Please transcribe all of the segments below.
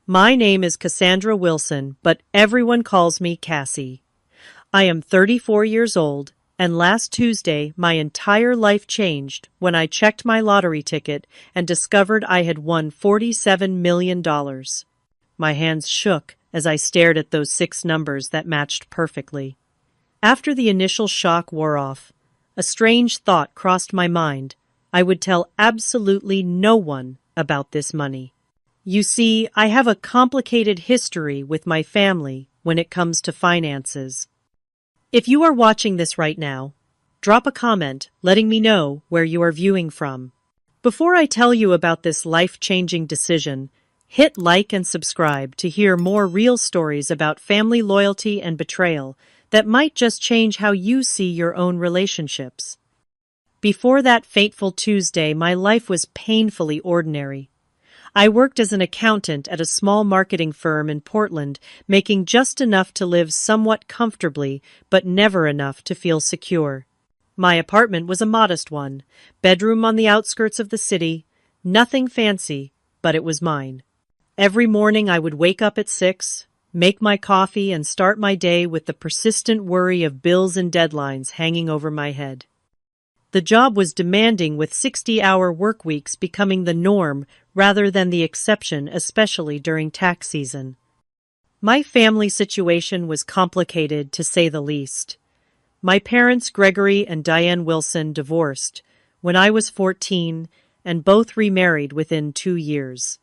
My name is Cassandra Wilson, but everyone calls me Cassie. I am 34 years old, and last Tuesday my entire life changed when I checked my lottery ticket and discovered I had won $47 million. My hands shook as I stared at those six numbers that matched perfectly. After the initial shock wore off, a strange thought crossed my mind. I would tell absolutely no one about this money. You see, I have a complicated history with my family when it comes to finances. If you are watching this right now, drop a comment letting me know where you are viewing from. Before I tell you about this life-changing decision, hit like and subscribe to hear more real stories about family loyalty and betrayal that might just change how you see your own relationships. Before that fateful Tuesday, my life was painfully ordinary. I worked as an accountant at a small marketing firm in Portland, making just enough to live somewhat comfortably, but never enough to feel secure. My apartment was a modest one, bedroom on the outskirts of the city, nothing fancy, but it was mine. Every morning I would wake up at 6, make my coffee, and start my day with the persistent worry of bills and deadlines hanging over my head. The job was demanding, with 60-hour work weeks becoming the norm rather than the exception, especially during tax season. My family situation was complicated, to say the least. My parents, Gregory and Diane Wilson, divorced when I was 14 and both remarried within 2 years.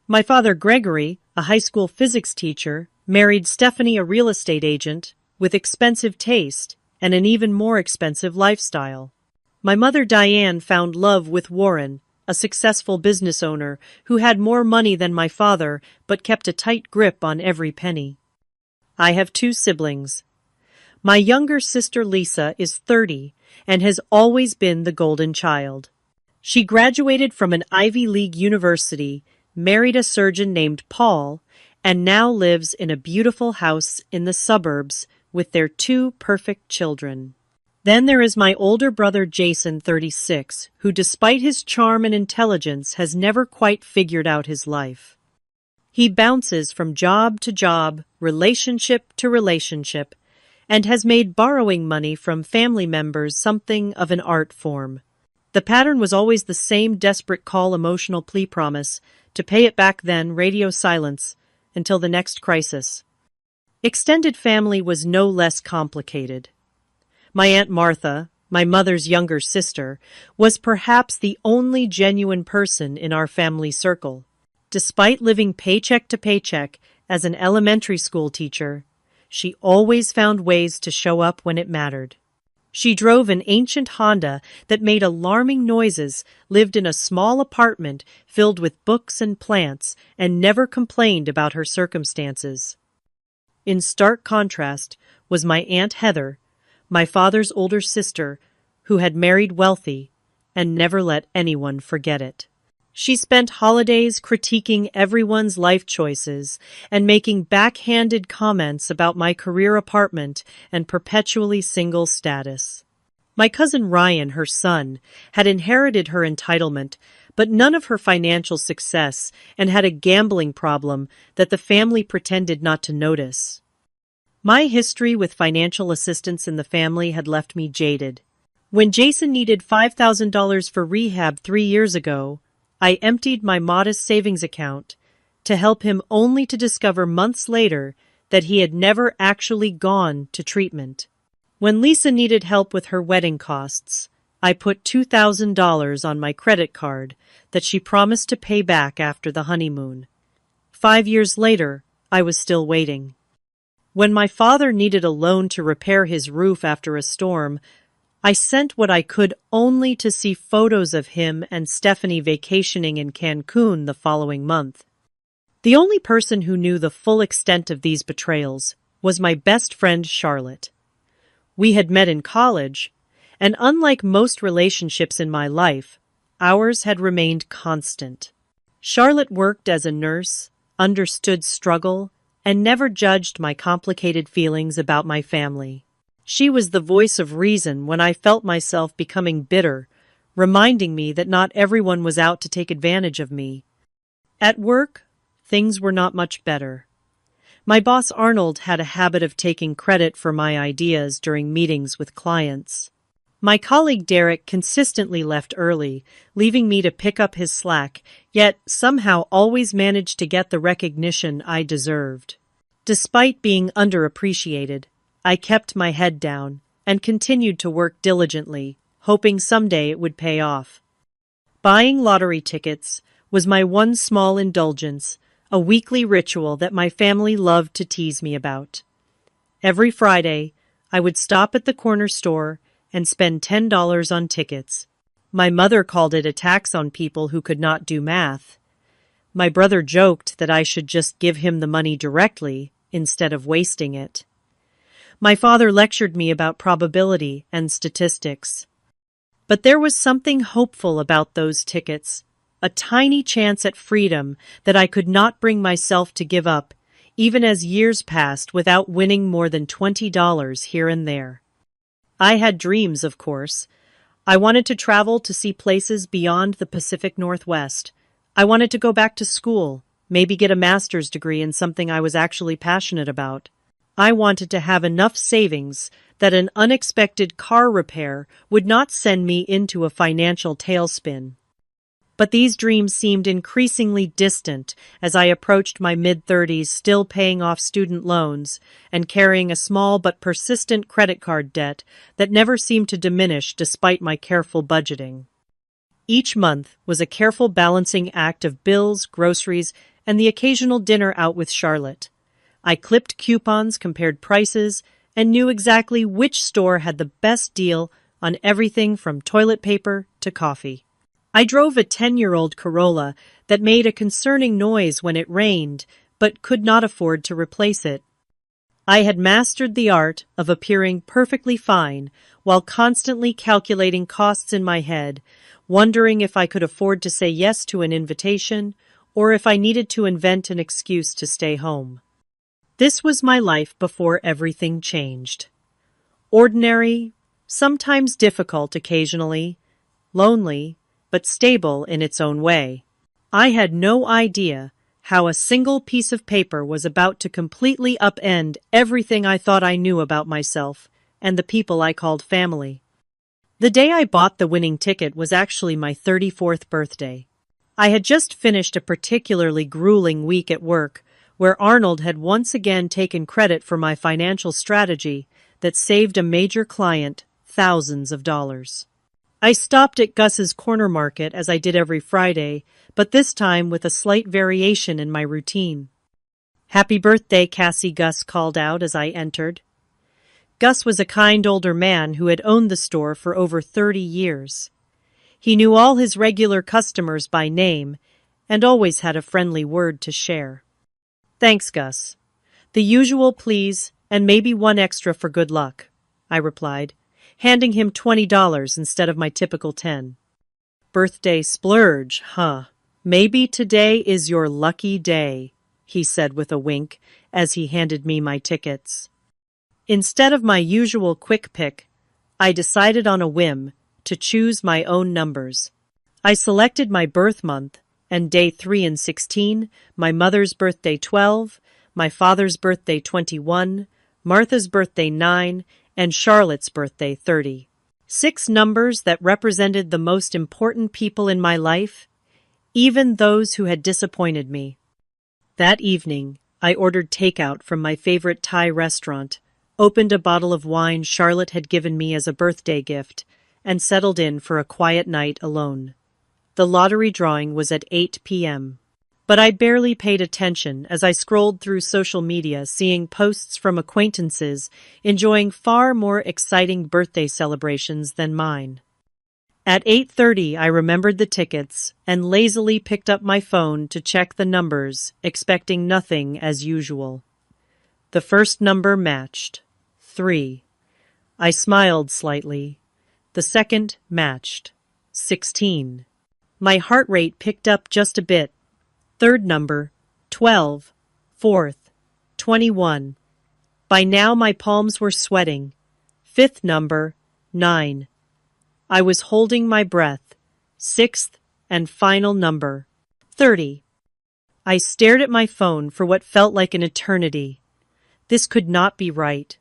My father, Gregory, a high school physics teacher, married Stephanie, a real estate agent, with expensive taste and an even more expensive lifestyle. My mother, Diane, found love with Warren, a successful business owner who had more money than my father but kept a tight grip on every penny. I have 2 siblings. My younger sister, Lisa, is 30 and has always been the golden child. She graduated from an Ivy League university, married a surgeon named Paul, and now lives in a beautiful house in the suburbs with their 2 perfect children. Then there is my older brother Jason, 36, who despite his charm and intelligence has never quite figured out his life. He bounces from job to job, relationship to relationship, and has made borrowing money from family members something of an art form. The pattern was always the same: desperate call, emotional plea, promise to pay it back, then radio silence until the next crisis. Extended family was no less complicated. My Aunt Martha, my mother's younger sister, was perhaps the only genuine person in our family circle. Despite living paycheck to paycheck as an elementary school teacher, she always found ways to show up when it mattered. She drove an ancient Honda that made alarming noises, lived in a small apartment filled with books and plants, and never complained about her circumstances. In stark contrast was my Aunt Heather, my father's older sister, who had married wealthy and never let anyone forget it. She spent holidays critiquing everyone's life choices and making backhanded comments about my career, apartment, and perpetually single status. My cousin Ryan, her son, had inherited her entitlement, but none of her financial success, and had a gambling problem that the family pretended not to notice. My history with financial assistance in the family had left me jaded. When Jason needed $5,000 for rehab 3 years ago, I emptied my modest savings account to help him, only to discover months later that he had never actually gone to treatment. When Lisa needed help with her wedding costs, I put $2,000 on my credit card that she promised to pay back after the honeymoon. 5 years later, I was still waiting. When my father needed a loan to repair his roof after a storm, I sent what I could only to see photos of him and Stephanie vacationing in Cancun the following month. The only person who knew the full extent of these betrayals was my best friend Charlotte. We had met in college, and unlike most relationships in my life, ours had remained constant. Charlotte worked as a nurse, understood struggle, and never judged my complicated feelings about my family. She was the voice of reason when I felt myself becoming bitter, reminding me that not everyone was out to take advantage of me. At work, things were not much better. My boss Arnold had a habit of taking credit for my ideas during meetings with clients. My colleague Derek consistently left early, leaving me to pick up his slack, yet somehow always managed to get the recognition I deserved. Despite being underappreciated, I kept my head down and continued to work diligently, hoping someday it would pay off. Buying lottery tickets was my one small indulgence, a weekly ritual that my family loved to tease me about. Every Friday, I would stop at the corner store and spend $10 on tickets. My mother called it a tax on people who could not do math. My brother joked that I should just give him the money directly instead of wasting it. My father lectured me about probability and statistics. But there was something hopeful about those tickets, a tiny chance at freedom that I could not bring myself to give up, even as years passed without winning more than $20 here and there. I had dreams, of course. I wanted to travel to see places beyond the Pacific Northwest. I wanted to go back to school, maybe get a master's degree in something I was actually passionate about. I wanted to have enough savings that an unexpected car repair would not send me into a financial tailspin. But these dreams seemed increasingly distant as I approached my mid-30s, still paying off student loans and carrying a small but persistent credit card debt that never seemed to diminish despite my careful budgeting. Each month was a careful balancing act of bills, groceries, and the occasional dinner out with Charlotte. I clipped coupons, compared prices, and knew exactly which store had the best deal on everything from toilet paper to coffee. I drove a 10-year-old Corolla that made a concerning noise when it rained, but could not afford to replace it. I had mastered the art of appearing perfectly fine while constantly calculating costs in my head, wondering if I could afford to say yes to an invitation or if I needed to invent an excuse to stay home. This was my life before everything changed. Ordinary, sometimes difficult occasionally, lonely, but stable in its own way. I had no idea how a single piece of paper was about to completely upend everything I thought I knew about myself and the people I called family. The day I bought the winning ticket was actually my 34th birthday. I had just finished a particularly grueling week at work, where Arnold had once again taken credit for my financial strategy that saved a major client thousands of dollars. I stopped at Gus's Corner Market as I did every Friday, but this time with a slight variation in my routine. "Happy birthday, Cassie," Gus called out as I entered. Gus was a kind older man who had owned the store for over 30 years. He knew all his regular customers by name and always had a friendly word to share. "Thanks, Gus. The usual please, and maybe one extra for good luck," I replied, handing him $20 instead of my typical 10. "Birthday splurge, huh? Maybe today is your lucky day," he said with a wink as he handed me my tickets. Instead of my usual quick pick, I decided on a whim to choose my own numbers. I selected my birth month and day 3 and 16, my mother's birthday 12, my father's birthday 21, Martha's birthday 9, and Charlotte's birthday 30. 6 numbers that represented the most important people in my life, even those who had disappointed me. That evening, I ordered takeout from my favorite Thai restaurant, opened a bottle of wine Charlotte had given me as a birthday gift, and settled in for a quiet night alone. The lottery drawing was at 8 p.m. But I barely paid attention as I scrolled through social media, seeing posts from acquaintances enjoying far more exciting birthday celebrations than mine. At 8:30, I remembered the tickets and lazily picked up my phone to check the numbers, expecting nothing as usual. The first number matched. 3. I smiled slightly. The second matched. 16. My heart rate picked up just a bit. Third number, 12. Fourth, 21. By now my palms were sweating. Fifth number, 9. I was holding my breath. Sixth and final number, 30. I stared at my phone for what felt like an eternity. This could not be right.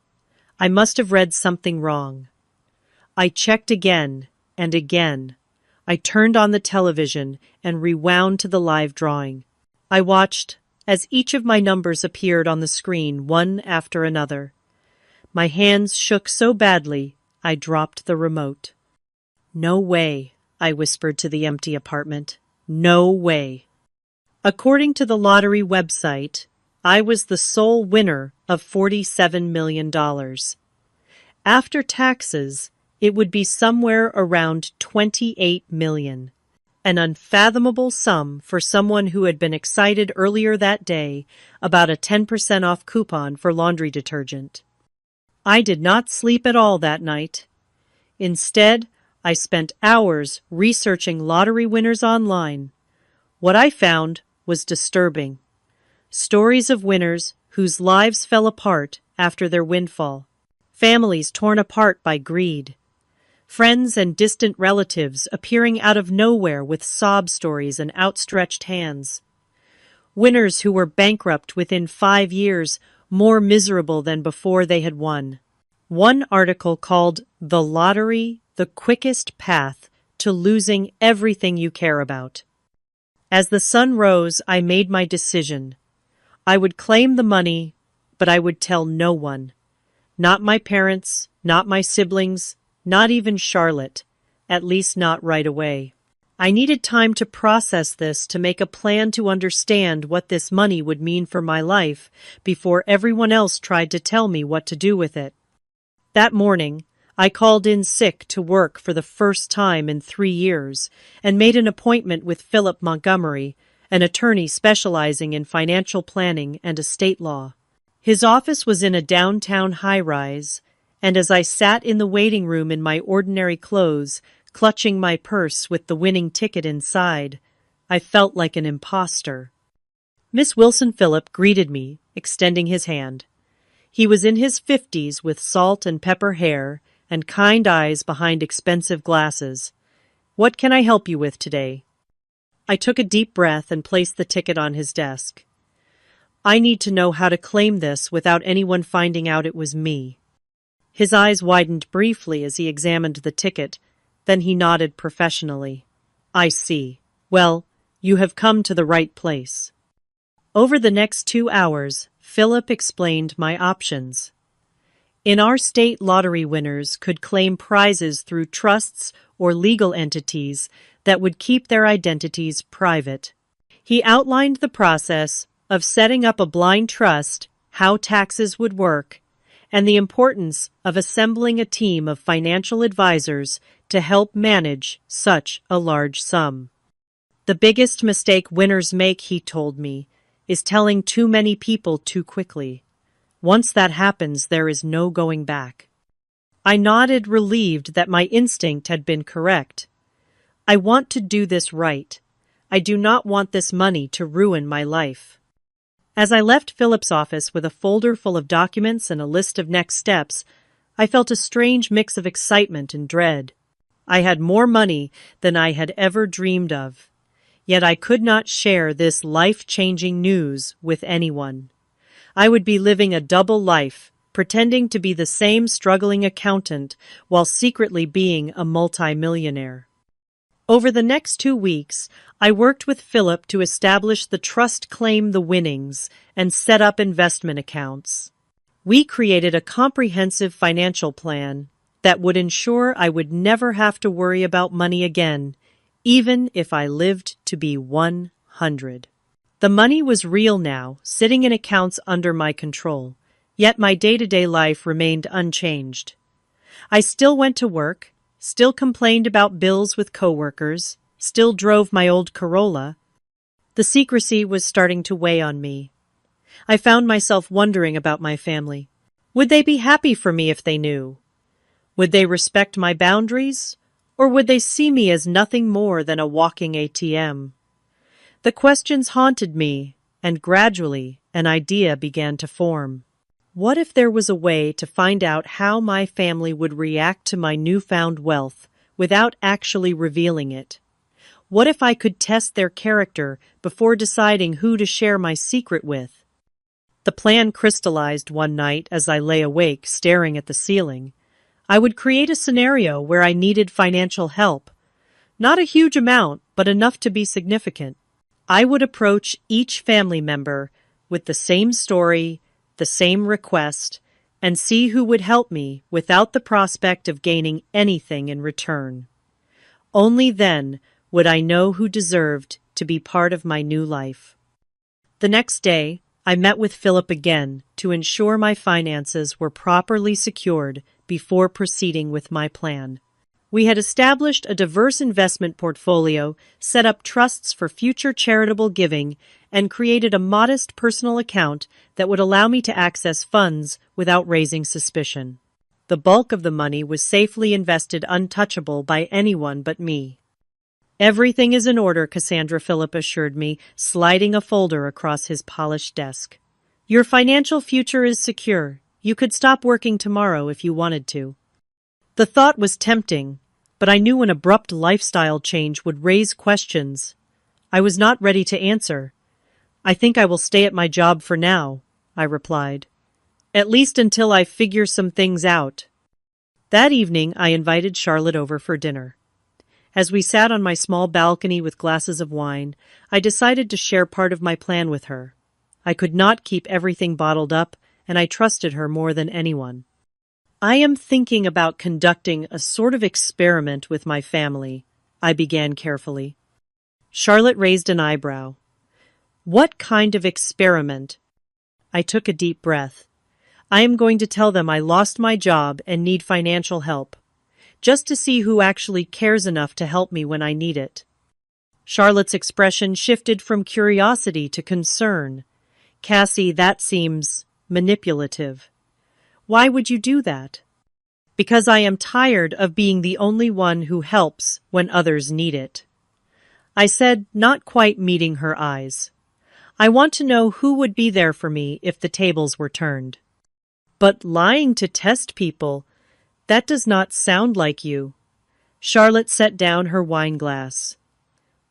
I must have read something wrong. I checked again and again. I turned on the television and rewound to the live drawing. I watched as each of my numbers appeared on the screen one after another. My hands shook so badly, I dropped the remote. "No way," I whispered to the empty apartment. "No way." According to the lottery website, I was the sole winner of $47 million. After taxes, it would be somewhere around $28 million. An unfathomable sum for someone who had been excited earlier that day about a 10% off coupon for laundry detergent. I did not sleep at all that night. Instead, I spent hours researching lottery winners online. What I found was disturbing. Stories of winners whose lives fell apart after their windfall. Families torn apart by greed. Friends and distant relatives appearing out of nowhere with sob stories and outstretched hands. Winners who were bankrupt within 5 years, more miserable than before they had won. One article called "The Lottery, the Quickest Path to Losing Everything You Care About." As the sun rose, I made my decision. I would claim the money, but I would tell no one. Not my parents, not my siblings, not even Charlotte, at least not right away. I needed time to process this, to make a plan to understand what this money would mean for my life before everyone else tried to tell me what to do with it. That morning, I called in sick to work for the first time in 3 years and made an appointment with Philip Montgomery, an attorney specializing in financial planning and estate law. His office was in a downtown high-rise, and as I sat in the waiting room in my ordinary clothes, clutching my purse with the winning ticket inside, I felt like an imposter. Miss Wilson Phillip greeted me, extending his hand. He was in his 50s with salt and pepper hair and kind eyes behind expensive glasses. "What can I help you with today?" I took a deep breath and placed the ticket on his desk. "I need to know how to claim this without anyone finding out it was me." His eyes widened briefly as he examined the ticket, then he nodded professionally. "I see. Well, you have come to the right place." Over the next 2 hours, Philip explained my options. In our state, lottery winners could claim prizes through trusts or legal entities that would keep their identities private. He outlined the process of setting up a blind trust, how taxes would work, and the importance of assembling a team of financial advisors to help manage such a large sum. The biggest mistake winners make, he told me, is telling too many people too quickly. Once that happens, there is no going back. I nodded, relieved that my instinct had been correct. I want to do this right. I do not want this money to ruin my life. As I left Philip's office with a folder full of documents and a list of next steps, I felt a strange mix of excitement and dread. I had more money than I had ever dreamed of, yet I could not share this life-changing news with anyone. I would be living a double life, pretending to be the same struggling accountant while secretly being a multimillionaire. Over the next 2 weeks, I worked with Philip to establish the trust, claim the winnings, and set up investment accounts. We created a comprehensive financial plan that would ensure I would never have to worry about money again, even if I lived to be 100. The money was real now, sitting in accounts under my control, yet my day-to-day life remained unchanged. I still went to work, still complained about bills with coworkers, still drove my old Corolla. The secrecy was starting to weigh on me. I found myself wondering about my family. Would they be happy for me if they knew? Would they respect my boundaries, or would they see me as nothing more than a walking ATM? The questions haunted me, and gradually an idea began to form. What if there was a way to find out how my family would react to my newfound wealth without actually revealing it? What if I could test their character before deciding who to share my secret with? The plan crystallized one night as I lay awake staring at the ceiling. I would create a scenario where I needed financial help. Not a huge amount, but enough to be significant. I would approach each family member with the same story, the same request, and see who would help me without the prospect of gaining anything in return. Only then would I know who deserved to be part of my new life. The next day, I met with Philip again to ensure my finances were properly secured before proceeding with my plan. We had established a diverse investment portfolio, set up trusts for future charitable giving, and created a modest personal account that would allow me to access funds without raising suspicion. The bulk of the money was safely invested untouchable by anyone but me. Everything is in order, Cassandra Philip assured me, sliding a folder across his polished desk. Your financial future is secure. You could stop working tomorrow if you wanted to. The thought was tempting, but I knew an abrupt lifestyle change would raise questions. I was not ready to answer. I think I will stay at my job for now, I replied. At least until I figure some things out. That evening, I invited Charlotte over for dinner. As we sat on my small balcony with glasses of wine, I decided to share part of my plan with her. I could not keep everything bottled up, and I trusted her more than anyone. I am thinking about conducting a sort of experiment with my family, I began carefully. Charlotte raised an eyebrow. What kind of experiment? I took a deep breath. I am going to tell them I lost my job and need financial help, just to see who actually cares enough to help me when I need it. Charlotte's expression shifted from curiosity to concern. Cassie, that seems manipulative. Why would you do that? Because I am tired of being the only one who helps when others need it. I said, not quite meeting her eyes. I want to know who would be there for me if the tables were turned. But lying to test people, that does not sound like you. Charlotte set down her wine glass.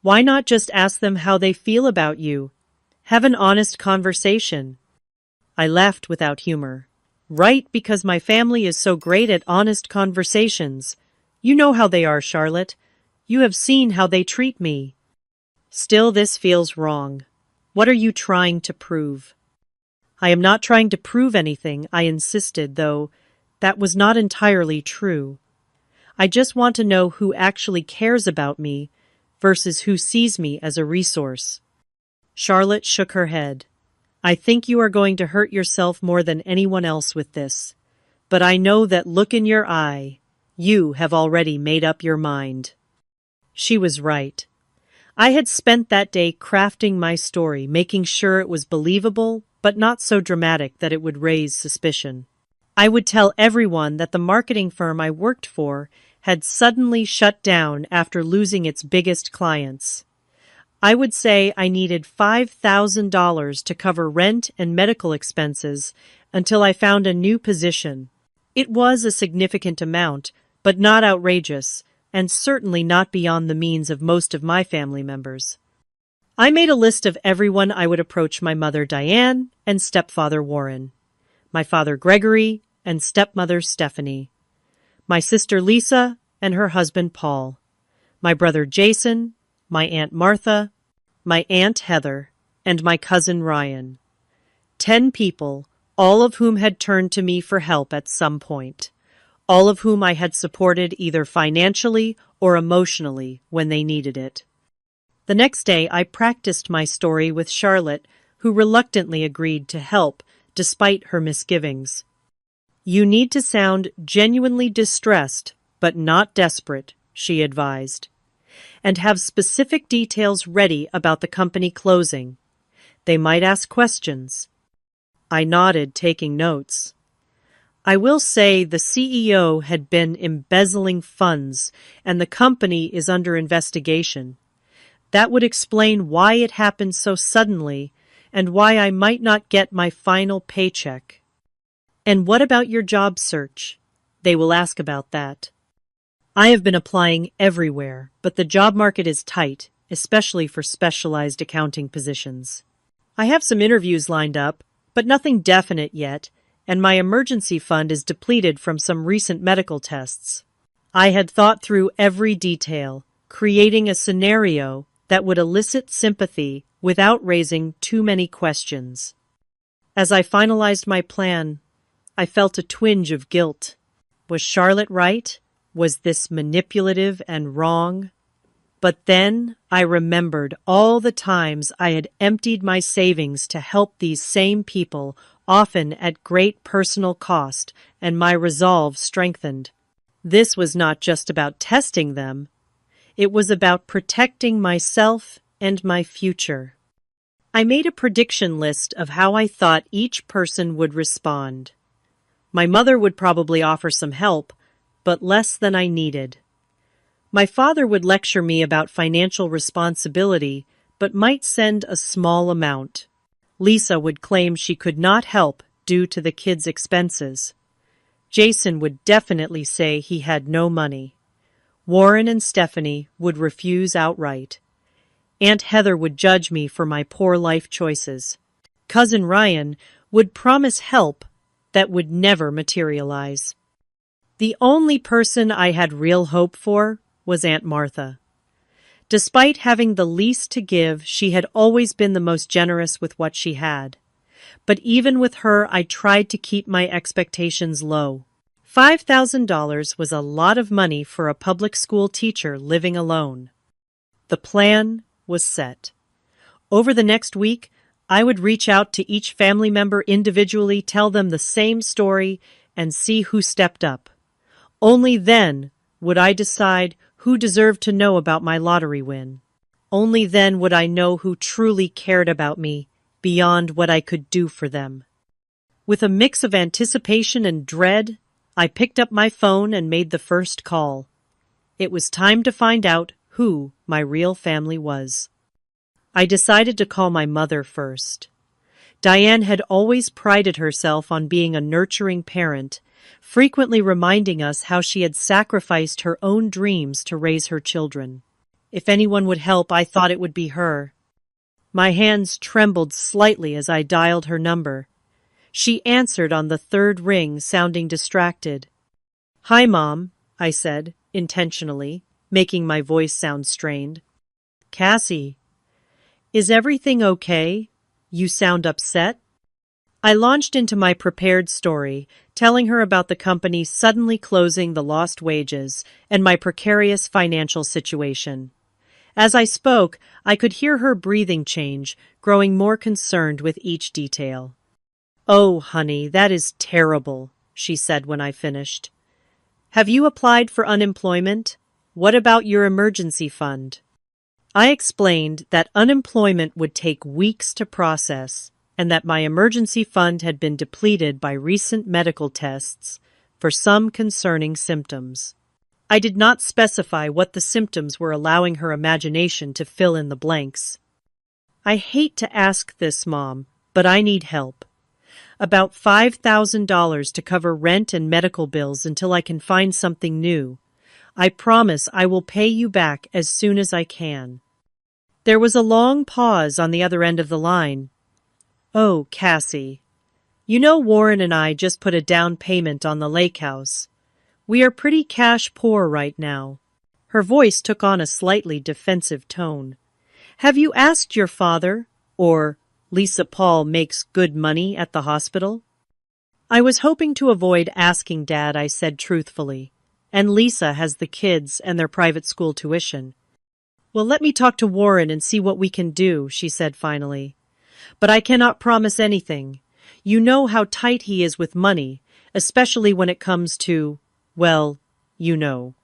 Why not just ask them how they feel about you? Have an honest conversation. I laughed without humor. Right, because my family is so great at honest conversations. You know how they are, Charlotte. You have seen how they treat me. Still, this feels wrong. What are you trying to prove? I am not trying to prove anything, I insisted, though that was not entirely true. I just want to know who actually cares about me versus who sees me as a resource. Charlotte shook her head. I think you are going to hurt yourself more than anyone else with this. But I know that look in your eye. You have already made up your mind. She was right. I had spent that day crafting my story, making sure it was believable, but not so dramatic that it would raise suspicion. I would tell everyone that the marketing firm I worked for had suddenly shut down after losing its biggest clients. I would say I needed $5,000 to cover rent and medical expenses until I found a new position. It was a significant amount, but not outrageous, and certainly not beyond the means of most of my family members. I made a list of everyone I would approach: my mother Diane and stepfather Warren, my father Gregory and stepmother Stephanie, my sister Lisa and her husband Paul, my brother Jason, my Aunt Martha, my Aunt Heather, and my cousin Ryan. 10 people, all of whom had turned to me for help at some point, all of whom I had supported either financially or emotionally when they needed it. The next day, I practiced my story with Charlotte, who reluctantly agreed to help despite her misgivings. You need to sound genuinely distressed, but not desperate, she advised, and have specific details ready about the company closing. They might ask questions. I nodded, taking notes. I will say the CEO had been embezzling funds, and the company is under investigation. That would explain why it happened so suddenly, and why I might not get my final paycheck. And what about your job search? They will ask about that. I have been applying everywhere, but the job market is tight, especially for specialized accounting positions. I have some interviews lined up, but nothing definite yet, and my emergency fund is depleted from some recent medical tests. I had thought through every detail, creating a scenario that would elicit sympathy without raising too many questions. As I finalized my plan, I felt a twinge of guilt. Was Charlotte right? Was this manipulative and wrong? But then I remembered all the times I had emptied my savings to help these same people, often at great personal cost, and my resolve strengthened. This was not just about testing them. It was about protecting myself and my future. I made a prediction list of how I thought each person would respond. My mother would probably offer some help, but less than I needed. My father would lecture me about financial responsibility, but might send a small amount. Lisa would claim she could not help due to the kids' expenses. Jason would definitely say he had no money. Warren and Stephanie would refuse outright. Aunt Heather would judge me for my poor life choices. Cousin Ryan would promise help that would never materialize. The only person I had real hope for was Aunt Martha. Despite having the least to give, she had always been the most generous with what she had. But even with her, I tried to keep my expectations low. $5,000 was a lot of money for a public school teacher living alone. The plan was set. Over the next week, I would reach out to each family member individually, tell them the same story, and see who stepped up. Only then would I decide who deserved to know about my lottery win. Only then would I know who truly cared about me beyond what I could do for them. With a mix of anticipation and dread, I picked up my phone and made the first call. It was time to find out who my real family was. I decided to call my mother first. Diane had always prided herself on being a nurturing parent, frequently reminding us how she had sacrificed her own dreams to raise her children. If anyone would help, I thought it would be her. My hands trembled slightly as I dialed her number. She answered on the third ring, sounding distracted. "Hi, Mom," I said, intentionally, making my voice sound strained. "Cassie, is everything okay? You sound upset?" I launched into my prepared story, telling her about the company suddenly closing the lost wages and my precarious financial situation. As I spoke, I could hear her breathing change, growing more concerned with each detail. "Oh, honey, that is terrible," she said when I finished. "Have you applied for unemployment? What about your emergency fund?" I explained that unemployment would take weeks to process, and that my emergency fund had been depleted by recent medical tests for some concerning symptoms. I did not specify what the symptoms were, allowing her imagination to fill in the blanks. "I hate to ask this, Mom, but I need help. About $5,000 to cover rent and medical bills until I can find something new. I promise I will pay you back as soon as I can." There was a long pause on the other end of the line. "Oh, Cassie, you know Warren and I just put a down payment on the lake house. We are pretty cash poor right now." Her voice took on a slightly defensive tone. "Have you asked your father, or Lisa Paul makes good money at the hospital?" I was hoping to avoid asking Dad, I said truthfully. "And Lisa has the kids and their private school tuition." "Well, let me talk to Warren and see what we can do," she said finally. "But I cannot promise anything. You know how tight he is with money, especially when it comes to, well, you know."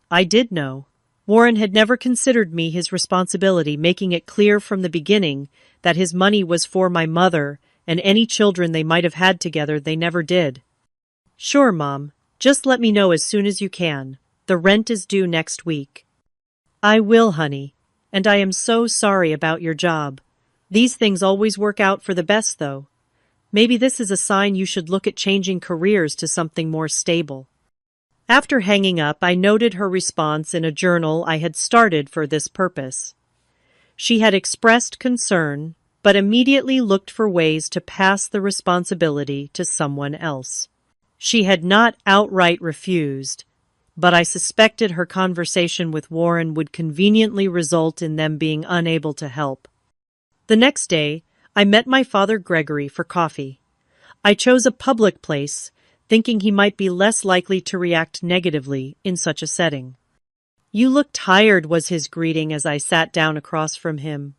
I did know. Warren had never considered me his responsibility, making it clear from the beginning that his money was for my mother and any children they might have had together. They never did. "Sure, Mom. Just let me know as soon as you can. The rent is due next week." "I will, honey. And I am so sorry about your job. These things always work out for the best, though. Maybe this is a sign you should look at changing careers to something more stable." After hanging up, I noted her response in a journal I had started for this purpose. She had expressed concern, but immediately looked for ways to pass the responsibility to someone else. She had not outright refused, but I suspected her conversation with Warren would conveniently result in them being unable to help. The next day, I met my father Gregory for coffee. I chose a public place, thinking he might be less likely to react negatively in such a setting. "You look tired," was his greeting as I sat down across from him.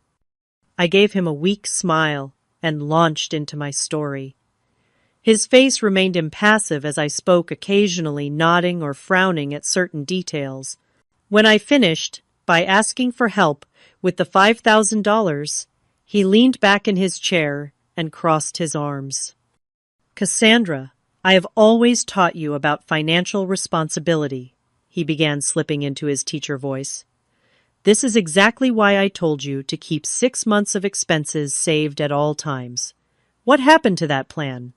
I gave him a weak smile and launched into my story. His face remained impassive as I spoke, occasionally nodding or frowning at certain details. When I finished, by asking for help with the $5,000, he leaned back in his chair and crossed his arms. "Cassandra, I have always taught you about financial responsibility," he began, slipping into his teacher voice. "This is exactly why I told you to keep 6 months of expenses saved at all times. What happened to that plan?"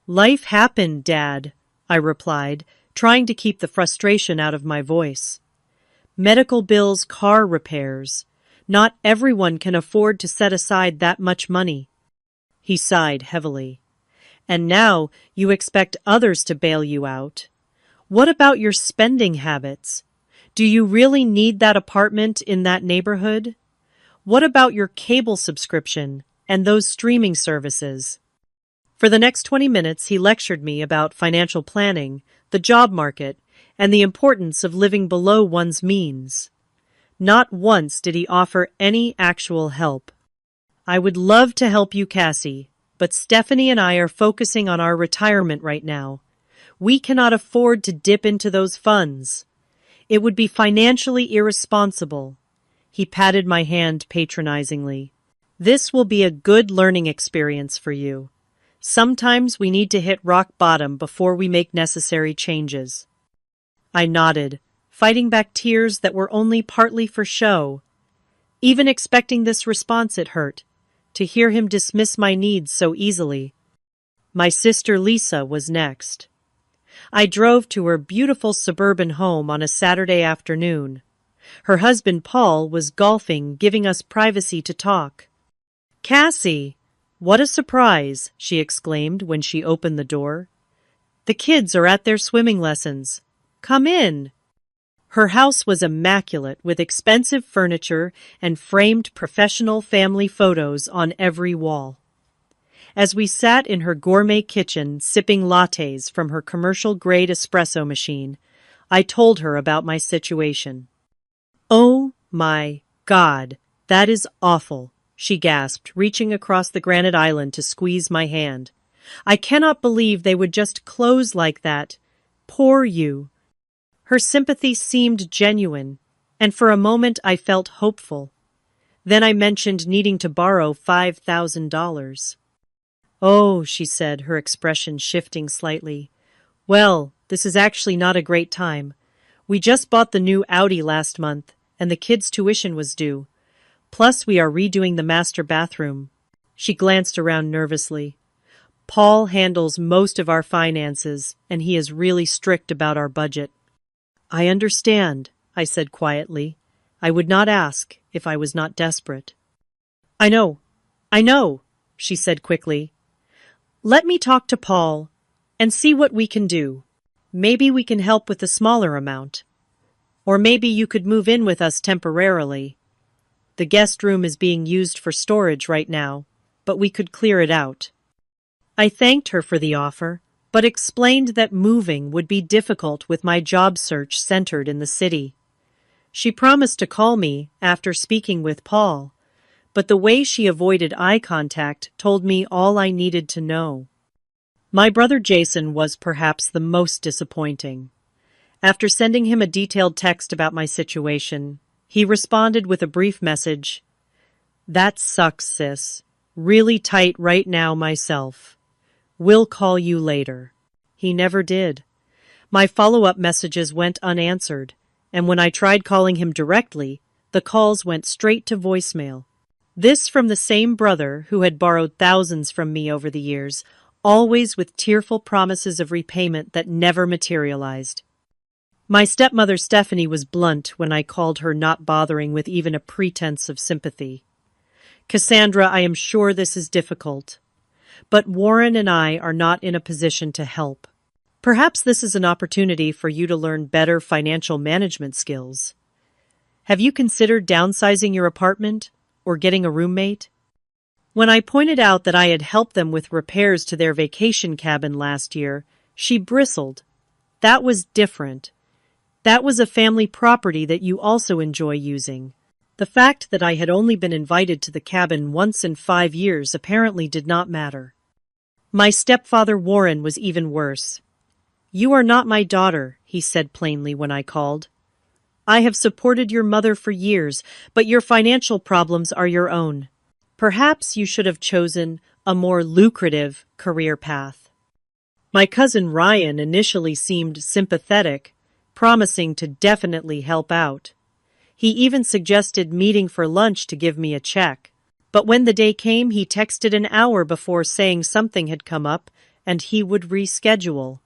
"Life happened, Dad," I replied, trying to keep the frustration out of my voice. "Medical bills, car repairs. Not everyone can afford to set aside that much money." He sighed heavily. "And now you expect others to bail you out. What about your spending habits? Do you really need that apartment in that neighborhood? What about your cable subscription and those streaming services?" For the next 20 minutes, he lectured me about financial planning, the job market, and the importance of living below one's means. Not once did he offer any actual help. "I would love to help you, Cassie, but Stephanie and I are focusing on our retirement right now. We cannot afford to dip into those funds. It would be financially irresponsible." He patted my hand patronizingly. "This will be a good learning experience for you. Sometimes we need to hit rock bottom before we make necessary changes." I nodded, fighting back tears that were only partly for show. Even expecting this response, it hurt, to hear him dismiss my needs so easily. My sister Lisa was next. I drove to her beautiful suburban home on a Saturday afternoon. Her husband Paul was golfing, giving us privacy to talk. "Cassie, what a surprise!" she exclaimed when she opened the door. "The kids are at their swimming lessons. Come in." Her house was immaculate, with expensive furniture and framed professional family photos on every wall. As we sat in her gourmet kitchen, sipping lattes from her commercial-grade espresso machine, I told her about my situation. "Oh my God, that is awful," she gasped, reaching across the granite island to squeeze my hand. "I cannot believe they would just close like that. Poor you." Her sympathy seemed genuine, and for a moment I felt hopeful. Then I mentioned needing to borrow $5,000. "Oh," she said, her expression shifting slightly. "Well, this is actually not a great time. We just bought the new Audi last month, and the kids' tuition was due. Plus, we are redoing the master bathroom." She glanced around nervously. "Paul handles most of our finances, and he is really strict about our budget." "I understand," I said quietly. "I would not ask if I was not desperate." I know," she said quickly. "Let me talk to Paul and see what we can do. Maybe we can help with a smaller amount. Or maybe you could move in with us temporarily. The guest room is being used for storage right now, but we could clear it out." I thanked her for the offer, but explained that moving would be difficult with my job search centered in the city. She promised to call me after speaking with Paul, but the way she avoided eye contact told me all I needed to know. My brother Jason was perhaps the most disappointing. After sending him a detailed text about my situation, he responded with a brief message. "That sucks, sis. Really tight right now myself. We'll call you later." He never did. My follow-up messages went unanswered, and when I tried calling him directly, the calls went straight to voicemail. This from the same brother who had borrowed thousands from me over the years, always with tearful promises of repayment that never materialized. My stepmother Stephanie was blunt when I called her not bothering with even a pretense of sympathy. Cassandra, I am sure this is difficult, but Warren and I are not in a position to help. Perhaps this is an opportunity for you to learn better financial management skills. Have you considered downsizing your apartment or getting a roommate? When I pointed out that I had helped them with repairs to their vacation cabin last year, she bristled. That was different. That was a family property that you also enjoy using. The fact that I had only been invited to the cabin once in 5 years apparently did not matter. My stepfather Warren was even worse. You are not my daughter, he said plainly when I called. I have supported your mother for years, but your financial problems are your own. Perhaps you should have chosen a more lucrative career path. My cousin Ryan initially seemed sympathetic, promising to definitely help out. He even suggested meeting for lunch to give me a check. But when the day came, he texted an hour before saying something had come up and he would reschedule.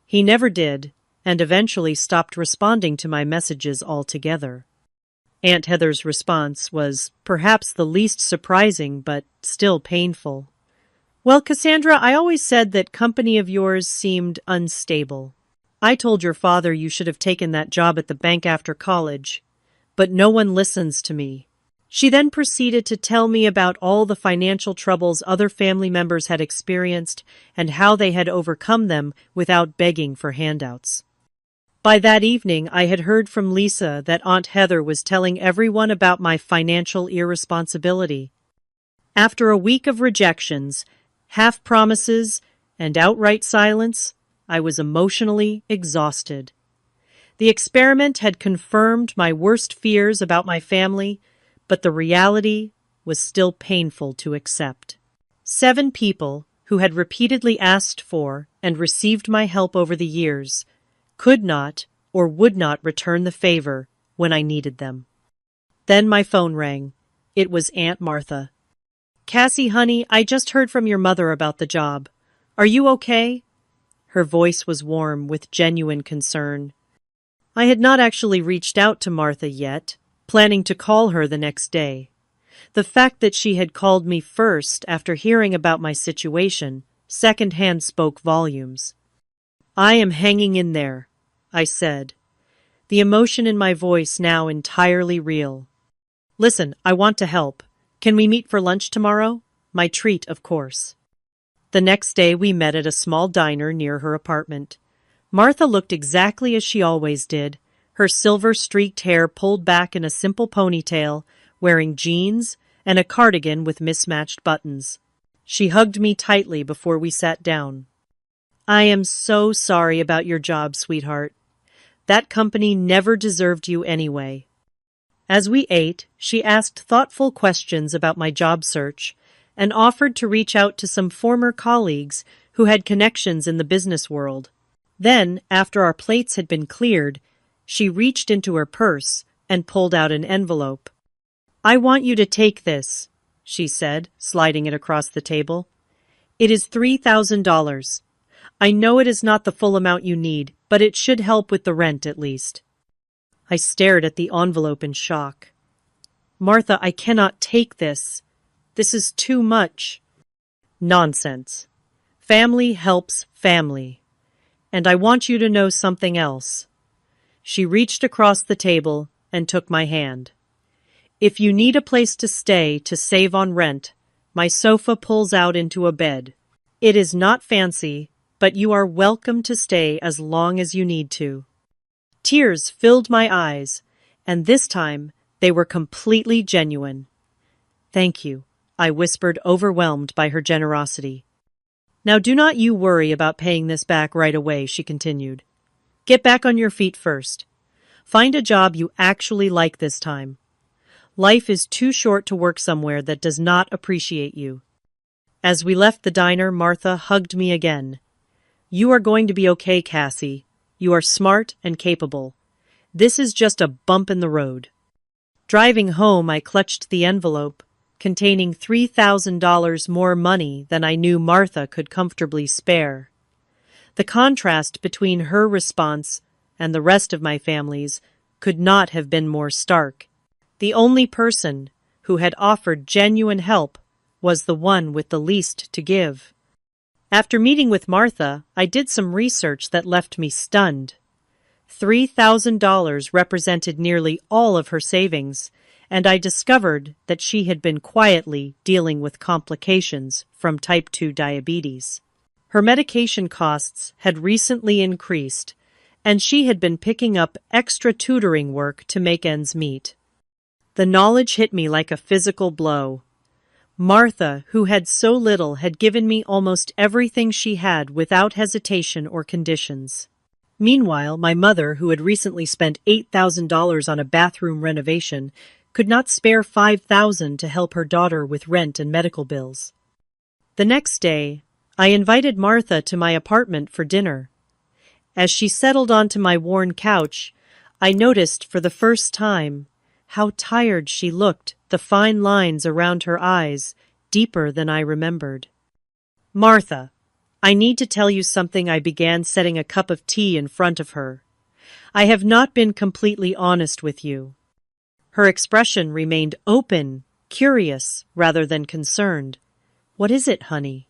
He never did, and eventually stopped responding to my messages altogether. Aunt Heather's response was perhaps the least surprising, but still painful. Well, Cassandra, I always said that company of yours seemed unstable. I told your father you should have taken that job at the bank after college, but no one listens to me. She then proceeded to tell me about all the financial troubles other family members had experienced and how they had overcome them without begging for handouts. By that evening, I had heard from Lisa that Aunt Heather was telling everyone about my financial irresponsibility. After a week of rejections, half promises, and outright silence, I was emotionally exhausted. The experiment had confirmed my worst fears about my family, but the reality was still painful to accept. 7 people who had repeatedly asked for and received my help over the years could not or would not return the favor when I needed them. Then my phone rang. It was Aunt Martha. Cassie, honey, I just heard from your mother about the job. Are you okay? Her voice was warm with genuine concern. I had not actually reached out to Martha yet, planning to call her the next day. The fact that she had called me first after hearing about my situation secondhand spoke volumes. I am hanging in there, I said, the emotion in my voice now entirely real. Listen, I want to help. Can we meet for lunch tomorrow? My treat, of course. The next day we met at a small diner near her apartment. Martha looked exactly as she always did, her silver-streaked hair pulled back in a simple ponytail, wearing jeans and a cardigan with mismatched buttons. She hugged me tightly before we sat down. I am so sorry about your job, sweetheart. That company never deserved you anyway. As we ate, she asked thoughtful questions about my job search and offered to reach out to some former colleagues who had connections in the business world. Then, after our plates had been cleared, she reached into her purse and pulled out an envelope. I want you to take this, she said, sliding it across the table. It is $3,000. I know it is not the full amount you need, but it should help with the rent at least. I stared at the envelope in shock. Martha, I cannot take this. This is too much. Nonsense. Family helps family. And I want you to know something else. She reached across the table and took my hand. If you need a place to stay to save on rent, my sofa pulls out into a bed. It is not fancy, but you are welcome to stay as long as you need to. Tears filled my eyes, and this time they were completely genuine. Thank you, I whispered, overwhelmed by her generosity. Now do not you worry about paying this back right away, she continued. Get back on your feet first. Find a job you actually like this time. Life is too short to work somewhere that does not appreciate you. As we left the diner, Martha hugged me again. You are going to be okay, Cassie. You are smart and capable. This is just a bump in the road. Driving home, I clutched the envelope, containing $3,000 more money than I knew Martha could comfortably spare. The contrast between her response and the rest of my families could not have been more stark. The only person who had offered genuine help was the one with the least to give. After meeting with Martha, I did some research that left me stunned. $3,000 represented nearly all of her savings, and I discovered that she had been quietly dealing with complications from type 2 diabetes. Her medication costs had recently increased, and she had been picking up extra tutoring work to make ends meet. The knowledge hit me like a physical blow. Martha, who had so little, had given me almost everything she had without hesitation or conditions. Meanwhile, my mother, who had recently spent $8,000 on a bathroom renovation, could not spare $5,000 to help her daughter with rent and medical bills. The next day, I invited Martha to my apartment for dinner. As she settled onto my worn couch, I noticed for the first time how tired she looked, the fine lines around her eyes deeper than I remembered. "Martha, I need to tell you something," I began, setting a cup of tea in front of her. "I have not been completely honest with you." Her expression remained open, curious, rather than concerned. "What is it, honey?"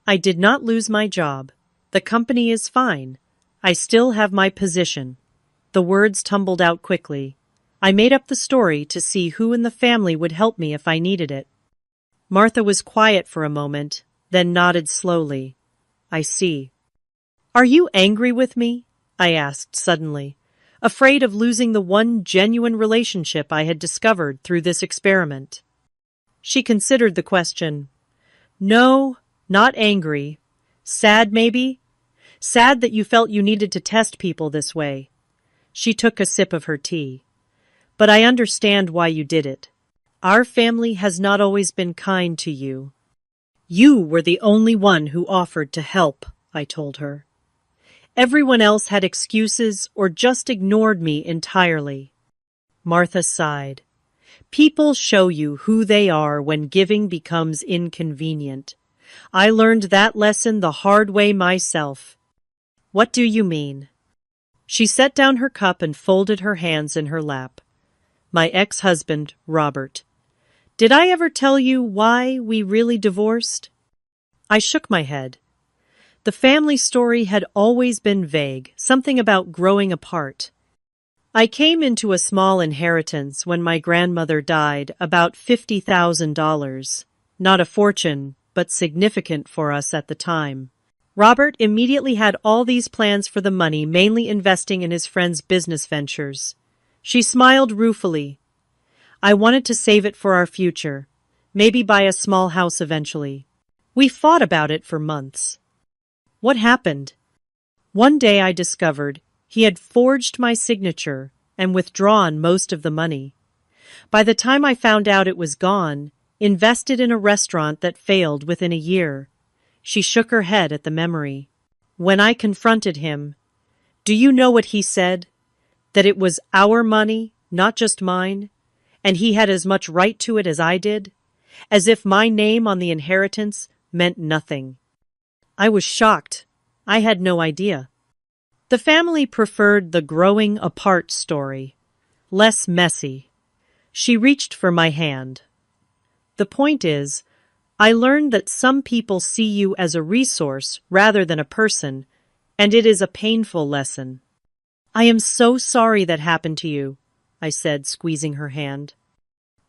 "I did not lose my job. The company is fine. I still have my position." The words tumbled out quickly. I made up the story to see who in the family would help me if I needed it. Martha was quiet for a moment, then nodded slowly. "I see." "Are you angry with me?" I asked suddenly, afraid of losing the one genuine relationship I had discovered through this experiment. She considered the question. "No, not angry. Sad, maybe? Sad that you felt you needed to test people this way." She took a sip of her tea. "But I understand why you did it. Our family has not always been kind to you." "You were the only one who offered to help," I told her. "Everyone else had excuses or just ignored me entirely." Martha sighed. "People show you who they are when giving becomes inconvenient. I learned that lesson the hard way myself." "What do you mean?" She set down her cup and folded her hands in her lap. "My ex-husband, Robert. Did I ever tell you why we really divorced?" I shook my head. The family story had always been vague, something about growing apart. "I came into a small inheritance when my grandmother died, about $50,000. Not a fortune, but significant for us at the time. Robert immediately had all these plans for the money, mainly investing in his friend's business ventures." She smiled ruefully. "I wanted to save it for our future, maybe buy a small house eventually. We fought about it for months." "What happened?" "One day I discovered he had forged my signature and withdrawn most of the money. By the time I found out it was gone, invested in a restaurant that failed within a year." She shook her head at the memory. "When I confronted him, do you know what he said? That it was our money, not just mine, and he had as much right to it as I did, as if my name on the inheritance meant nothing." I was shocked. I had no idea. The family preferred the growing apart story, less messy. She reached for my hand. "The point is, I learned that some people see you as a resource rather than a person, and it is a painful lesson." "I am so sorry that happened to you," I said, squeezing her hand.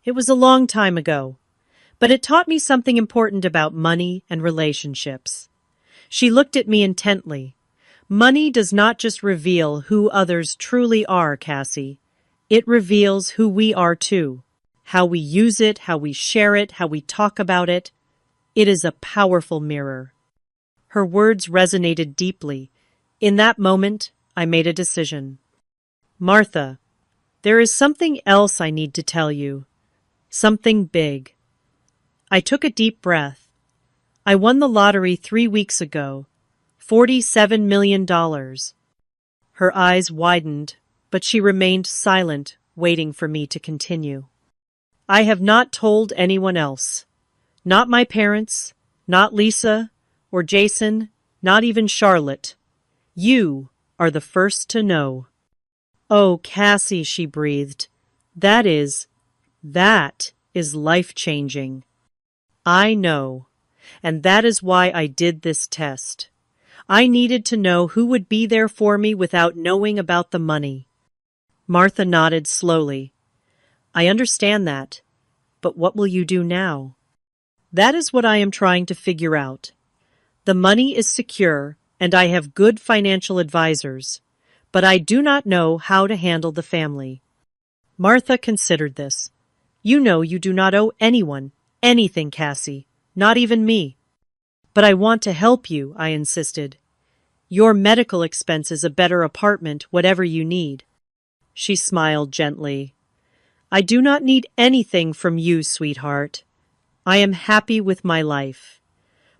"It was a long time ago, but it taught me something important about money and relationships." She looked at me intently. "Money does not just reveal who others truly are, Cassie. It reveals who we are too. How we use it, how we share it, how we talk about it. It is a powerful mirror." Her words resonated deeply. In that moment, I made a decision. "Martha, there is something else I need to tell you. Something big." I took a deep breath. "I won the lottery 3 weeks ago. $47 million. Her eyes widened, but she remained silent, waiting for me to continue. "I have not told anyone else. Not my parents, not Lisa or Jason, not even Charlotte. You are the first to know." "Oh, Cassie," she breathed. That is life-changing." "I know. And that is why I did this test. I needed to know who would be there for me without knowing about the money." Martha nodded slowly. "I understand that. But what will you do now?" "That is what I am trying to figure out. The money is secure, and I have good financial advisors, but I do not know how to handle the family." Martha considered this. "You know you do not owe anyone anything, Cassie, not even me." "But I want to help you," I insisted. "Your medical expenses, a better apartment, whatever you need." She smiled gently. "I do not need anything from you, sweetheart. I am happy with my life.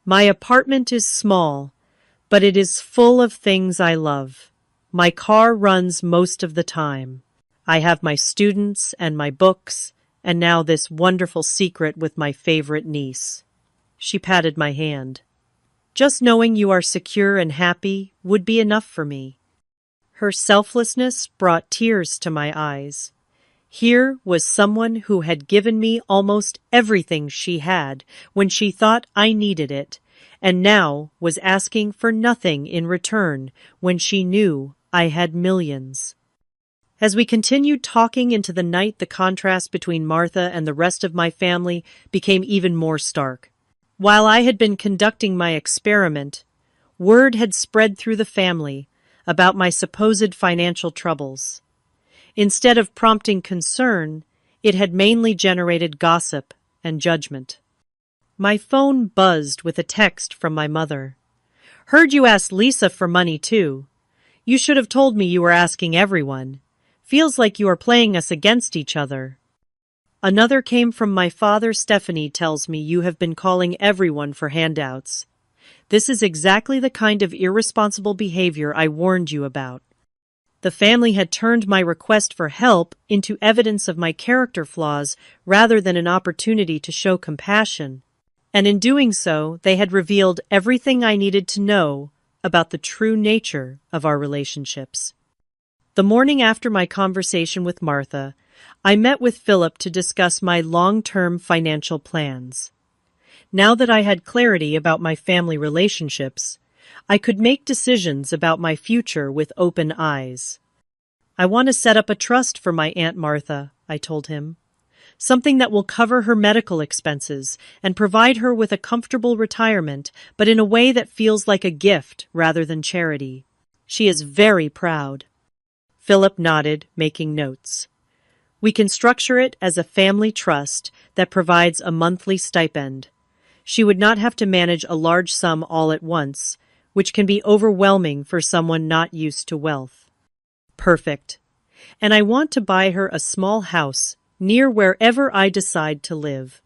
My apartment is small, but it is full of things I love. My car runs most of the time. I have my students and my books, and now this wonderful secret with my favorite niece." She patted my hand. "Just knowing you are secure and happy would be enough for me." Her selflessness brought tears to my eyes. Here was someone who had given me almost everything she had when she thought I needed it, and now was asking for nothing in return when she knew I had millions. As we continued talking into the night, the contrast between Martha and the rest of my family became even more stark. While I had been conducting my experiment, word had spread through the family about my supposed financial troubles. Instead of prompting concern, it had mainly generated gossip and judgment. My phone buzzed with a text from my mother. "Heard you asked Lisa for money too. You should have told me you were asking everyone. Feels like you are playing us against each other." Another came from my father. "Stephanie tells me you have been calling everyone for handouts. This is exactly the kind of irresponsible behavior I warned you about." The family had turned my request for help into evidence of my character flaws rather than an opportunity to show compassion. And in doing so, they had revealed everything I needed to know about the true nature of our relationships. The morning after my conversation with Martha, I met with Philip to discuss my long-term financial plans. Now that I had clarity about my family relationships, I could make decisions about my future with open eyes. "I want to set up a trust for my Aunt Martha," I told him. "Something that will cover her medical expenses and provide her with a comfortable retirement, but in a way that feels like a gift rather than charity. She is very proud." Philip nodded, making notes. "We can structure it as a family trust that provides a monthly stipend. She would not have to manage a large sum all at once, which can be overwhelming for someone not used to wealth." "Perfect. And I want to buy her a small house near wherever I decide to live.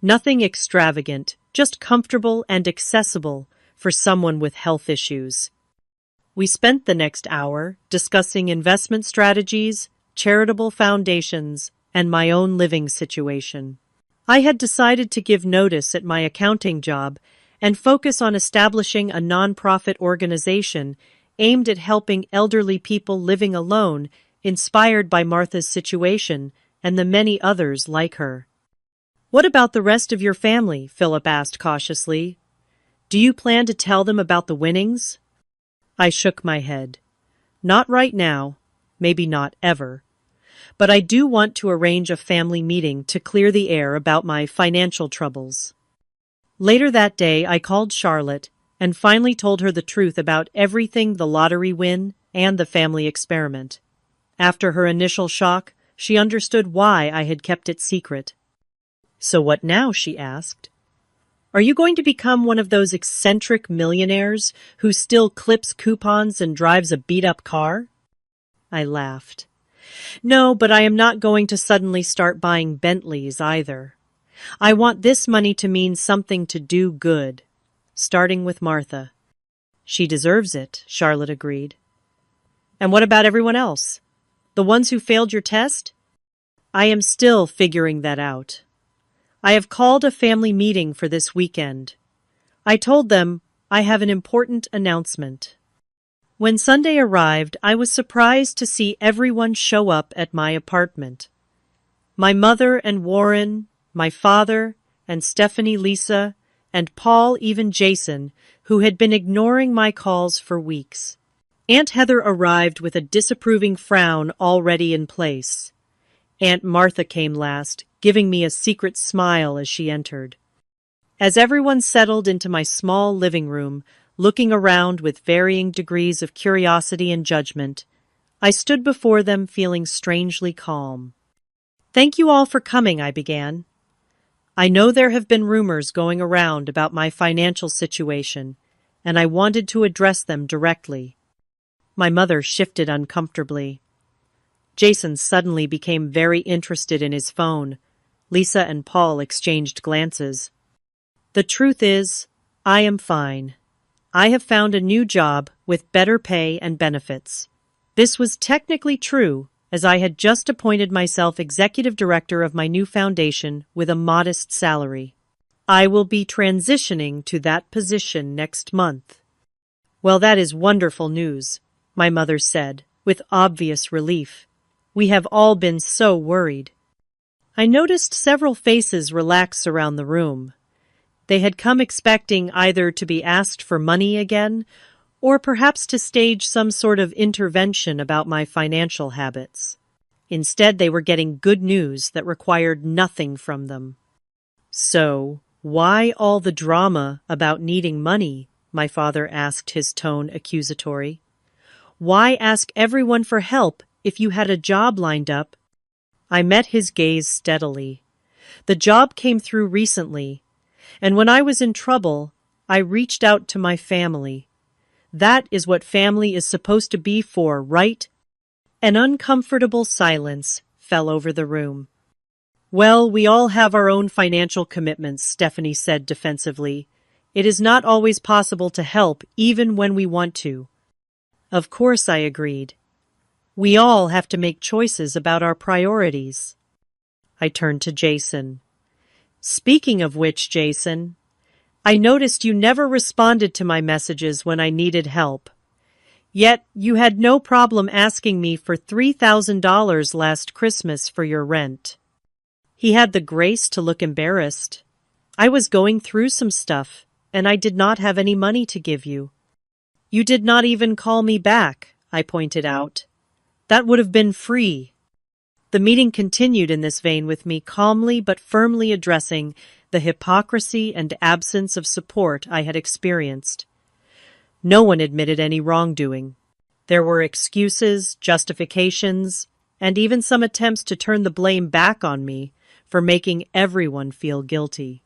Nothing extravagant, just comfortable and accessible for someone with health issues." We spent the next hour discussing investment strategies, charitable foundations, and my own living situation. I had decided to give notice at my accounting job and focus on establishing a nonprofit organization aimed at helping elderly people living alone, inspired by Martha's situation and the many others like her. "What about the rest of your family?" Philip asked cautiously. "Do you plan to tell them about the winnings?" I shook my head. "Not right now, maybe not ever. But I do want to arrange a family meeting to clear the air about my financial troubles." Later that day, I called Charlotte and finally told her the truth about everything: the lottery win and the family experiment. After her initial shock, she understood why I had kept it secret. "So what now?" she asked. "Are you going to become one of those eccentric millionaires who still clips coupons and drives a beat-up car?" I laughed. "No, but I am not going to suddenly start buying Bentleys either. I want this money to mean something, to do good, starting with Martha." "She deserves it," Charlotte agreed. "And what about everyone else? The ones who failed your test?" "I am still figuring that out. I have called a family meeting for this weekend. I told them I have an important announcement." When Sunday arrived, I was surprised to see everyone show up at my apartment. My mother and Warren, my father and Stephanie Lisa, and Paul, even Jason, who had been ignoring my calls for weeks. Aunt Heather arrived with a disapproving frown already in place. Aunt Martha came last, giving me a secret smile as she entered. As everyone settled into my small living room, looking around with varying degrees of curiosity and judgment, I stood before them feeling strangely calm. "Thank you all for coming," I began. "I know there have been rumors going around about my financial situation, and I wanted to address them directly." My mother shifted uncomfortably. Jason suddenly became very interested in his phone. Lisa and Paul exchanged glances. "The truth is, I am fine. I have found a new job with better pay and benefits." This was technically true, as I had just appointed myself executive director of my new foundation with a modest salary. "I will be transitioning to that position next month." "Well, that is wonderful news," my mother said, with obvious relief. "We have all been so worried." I noticed several faces relax around the room. They had come expecting either to be asked for money again, or perhaps to stage some sort of intervention about my financial habits. Instead, they were getting good news that required nothing from them. "So, why all the drama about needing money?" my father asked, his tone accusatory. "Why ask everyone for help if you had a job lined up?" I met his gaze steadily. "The job came through recently, and when I was in trouble, I reached out to my family. That is what family is supposed to be for, right?" An uncomfortable silence fell over the room. "Well, we all have our own financial commitments," Stephanie said defensively. "It is not always possible to help, even when we want to." "Of course," I agreed. "We all have to make choices about our priorities." I turned to Jason. "Speaking of which, Jason, I noticed you never responded to my messages when I needed help. Yet you had no problem asking me for $3,000 last Christmas for your rent." He had the grace to look embarrassed. "I was going through some stuff, and I did not have any money to give you." "You did not even call me back," I pointed out. "That would have been free." The meeting continued in this vein, with me calmly but firmly addressing the hypocrisy and absence of support I had experienced. No one admitted any wrongdoing. There were excuses, justifications, and even some attempts to turn the blame back on me for making everyone feel guilty.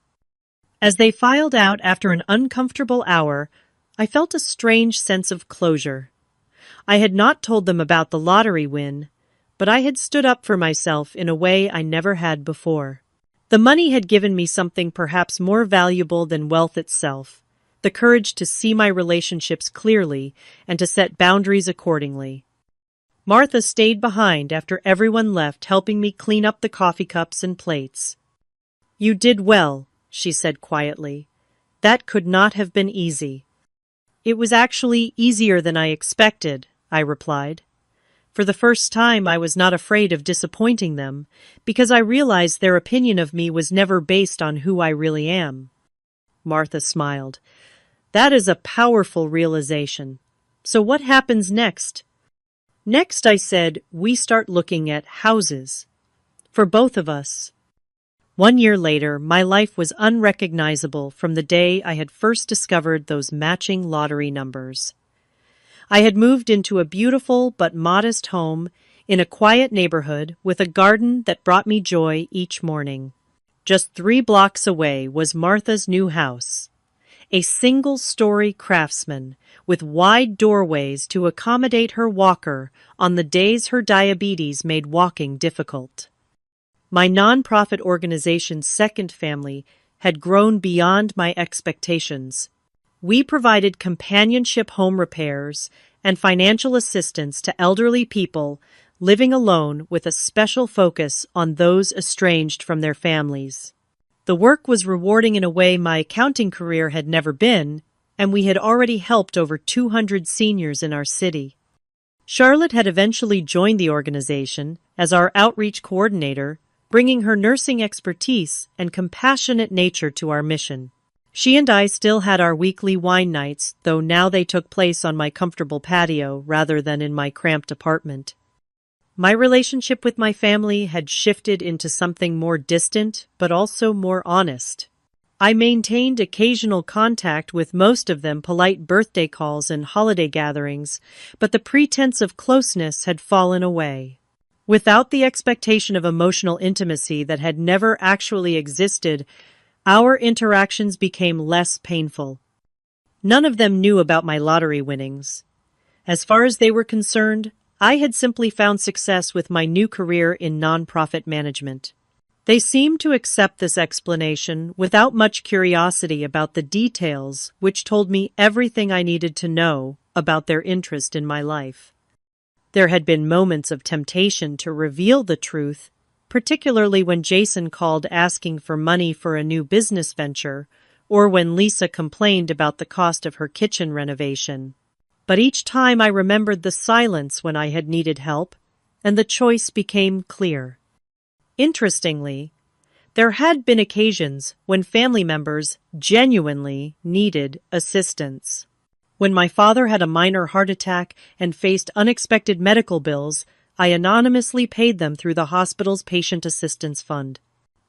As they filed out after an uncomfortable hour, I felt a strange sense of closure. I had not told them about the lottery win, but I had stood up for myself in a way I never had before. The money had given me something perhaps more valuable than wealth itself: the courage to see my relationships clearly and to set boundaries accordingly. Martha stayed behind after everyone left, helping me clean up the coffee cups and plates. "You did well," she said quietly. "That could not have been easy." "It was actually easier than I expected," I replied. For the first time, I was not afraid of disappointing them, because I realized their opinion of me was never based on who I really am. Martha smiled. "That is a powerful realization. So what happens next?" "Next," I said, "we start looking at houses. For both of us." 1 year later, my life was unrecognizable from the day I had first discovered those matching lottery numbers. I had moved into a beautiful but modest home in a quiet neighborhood with a garden that brought me joy each morning. Just 3 blocks away was Martha's new house, a single-story craftsman with wide doorways to accommodate her walker on the days her diabetes made walking difficult. My nonprofit organization's second family had grown beyond my expectations. We provided companionship home repairs and financial assistance to elderly people living alone, with a special focus on those estranged from their families. The work was rewarding in a way my accounting career had never been, and we had already helped over 200 seniors in our city. Charlotte had eventually joined the organization as our outreach coordinator, bringing her nursing expertise and compassionate nature to our mission. She and I still had our weekly wine nights, though now they took place on my comfortable patio rather than in my cramped apartment. My relationship with my family had shifted into something more distant, but also more honest. I maintained occasional contact with most of them, polite birthday calls and holiday gatherings, but the pretense of closeness had fallen away. Without the expectation of emotional intimacy that had never actually existed, our interactions became less painful. None of them knew about my lottery winnings. As far as they were concerned, I had simply found success with my new career in nonprofit management. They seemed to accept this explanation without much curiosity about the details, which told me everything I needed to know about their interest in my life. There had been moments of temptation to reveal the truth, particularly when Jason called asking for money for a new business venture, or when Lisa complained about the cost of her kitchen renovation. But each time I remembered the silence when I had needed help, and the choice became clear. Interestingly, there had been occasions when family members genuinely needed assistance. When my father had a minor heart attack and faced unexpected medical bills, I anonymously paid them through the hospital's patient assistance fund.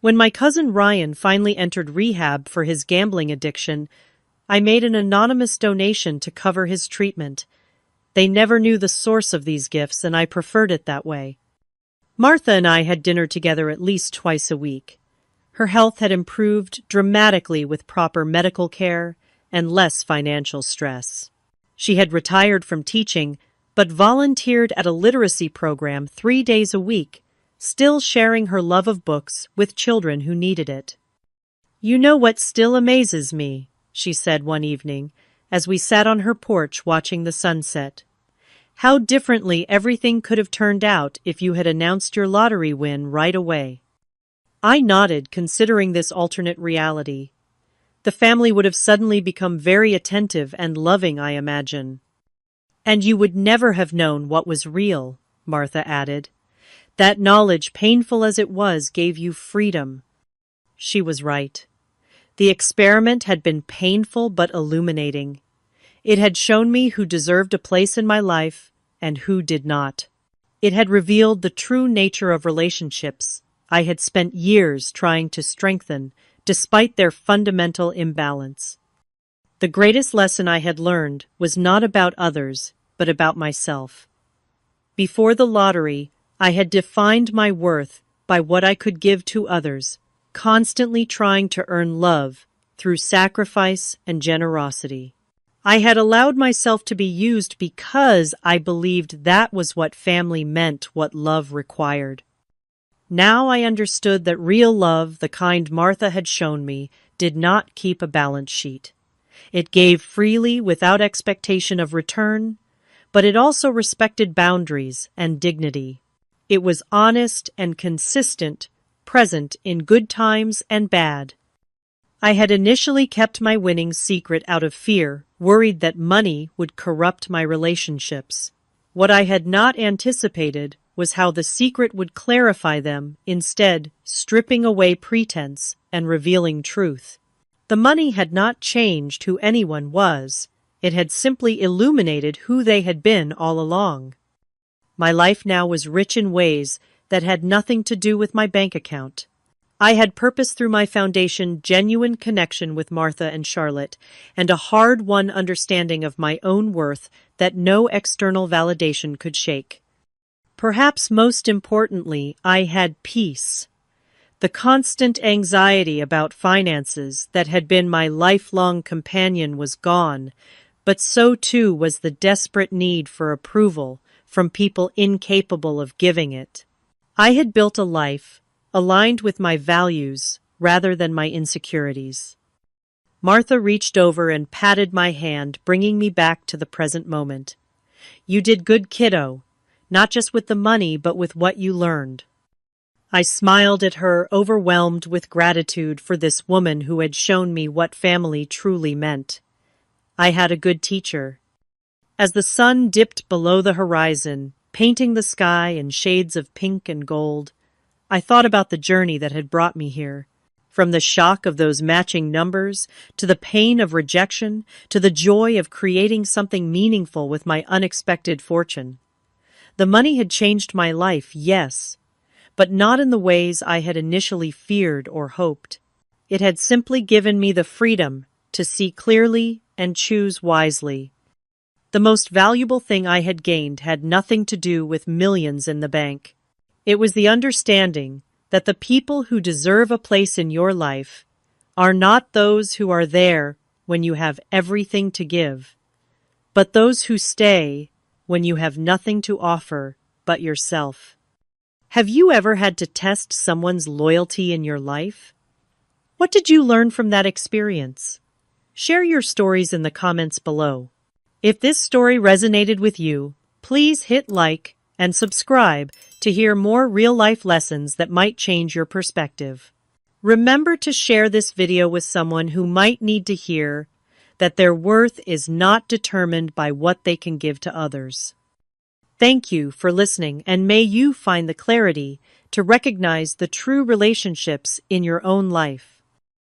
When my cousin Ryan finally entered rehab for his gambling addiction, I made an anonymous donation to cover his treatment. They never knew the source of these gifts, and I preferred it that way. Martha and I had dinner together at least twice a week. Her health had improved dramatically with proper medical care and less financial stress. She had retired from teaching, but volunteered at a literacy program 3 days a week, still sharing her love of books with children who needed it. "You know what still amazes me," she said one evening, as we sat on her porch watching the sunset. "How differently everything could have turned out if you had announced your lottery win right away." I nodded, considering this alternate reality. The family would have suddenly become very attentive and loving, I imagine. "And you would never have known what was real," Martha added. "That knowledge, painful as it was, gave you freedom." She was right. The experiment had been painful but illuminating. It had shown me who deserved a place in my life and who did not. It had revealed the true nature of relationships I had spent years trying to strengthen, despite their fundamental imbalance. The greatest lesson I had learned was not about others, but about myself. Before the lottery, I had defined my worth by what I could give to others, constantly trying to earn love through sacrifice and generosity. I had allowed myself to be used because I believed that was what family meant, what love required. Now I understood that real love, the kind Martha had shown me, did not keep a balance sheet. It gave freely without expectation of return, but it also respected boundaries and dignity. It was honest and consistent, present in good times and bad. I had initially kept my winnings secret out of fear, worried that money would corrupt my relationships. What I had not anticipated was how the secret would clarify them, instead stripping away pretense and revealing truth. The money had not changed who anyone was. It had simply illuminated who they had been all along. My life now was rich in ways that had nothing to do with my bank account. I had purpose through my foundation, genuine connection with Martha and Charlotte, and a hard-won understanding of my own worth that no external validation could shake. Perhaps most importantly, I had peace. The constant anxiety about finances that had been my lifelong companion was gone, but so too was the desperate need for approval from people incapable of giving it. I had built a life aligned with my values rather than my insecurities. Martha reached over and patted my hand, bringing me back to the present moment. "You did good, kiddo. Not just with the money, but with what you learned." I smiled at her, overwhelmed with gratitude for this woman who had shown me what family truly meant. I had a good teacher. As the sun dipped below the horizon, painting the sky in shades of pink and gold, I thought about the journey that had brought me here. From the shock of those matching numbers, to the pain of rejection, to the joy of creating something meaningful with my unexpected fortune. The money had changed my life, yes, but not in the ways I had initially feared or hoped. It had simply given me the freedom to see clearly and choose wisely. The most valuable thing I had gained had nothing to do with millions in the bank. It was the understanding that the people who deserve a place in your life are not those who are there when you have everything to give, but those who stay when you have nothing to offer but yourself. Have you ever had to test someone's loyalty in your life? What did you learn from that experience? Share your stories in the comments below. If this story resonated with you, please hit like and subscribe to hear more real-life lessons that might change your perspective. Remember to share this video with someone who might need to hear that their worth is not determined by what they can give to others. Thank you for listening, and may you find the clarity to recognize the true relationships in your own life.